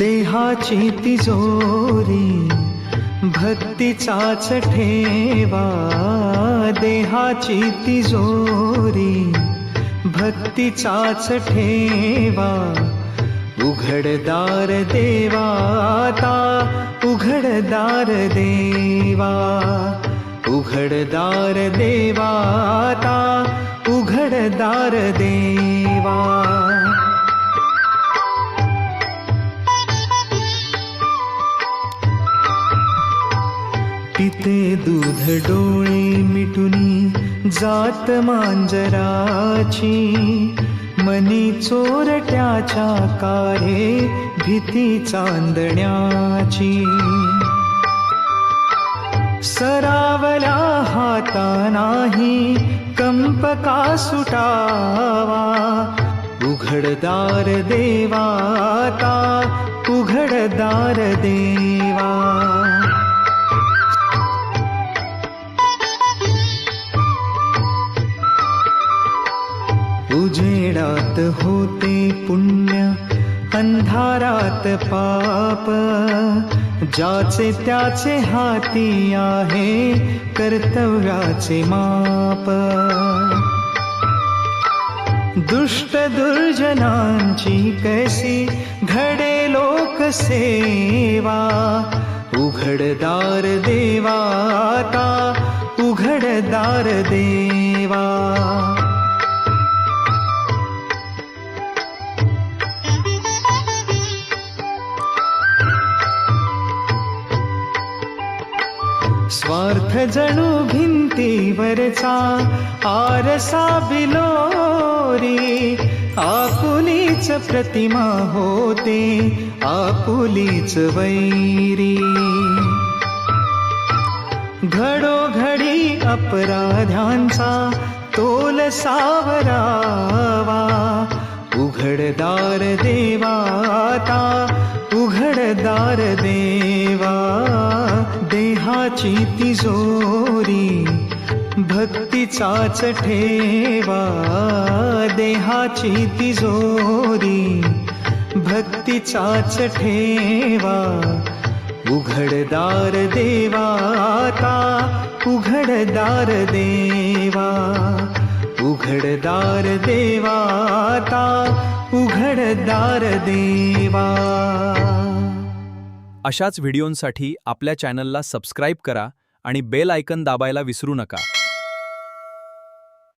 देहाची तिजोरी भक्तीचाच ठेवा, देहाची तिजोरी भक्तीचाच ठेवा. उघडदार देवाता, उघडदार देवा, उघडदार देवाता, उघडदार देवा. पिते दूध डोळे मिटुनी जात मांजराची, मनी चोरट्याच्या कारे भीती चांदण्याची. सरावल्या हाता नाही कंप का सुटावा, उघडदार देवाता, उघडदार देवा. उजेडात होते पुण्य, अंधारात पाप, ज्याचे त्याचे हाती आहे कर्तव्याचे माप. दुष्ट दुर्जनांची कैसी घडे लोकसेवा, उघडदार देवाता, उघडदार देवा. स्वार्थ जणू भिंतीवरचा आरसा बिलोरी, आपुलीच प्रतिमा होते आपुलीच वैरी. घडोघडी अपराध्यांचा तोल सावरावा, उघडदार देवाता, उघडदार देवा. देहाची तिजोरी भक्तीचाच ठेवा, देहाची तिजोरी भक्तीचाच ठेवा. उघडदार देवाता, उघडदार देवा, उघडदार देवाता, उघडदार देवा. अशाच व्हिडिओंसाठी आपल्या चॅनलला सबस्क्राईब करा आणि बेल आयकॉन दाबायला विसरू नका.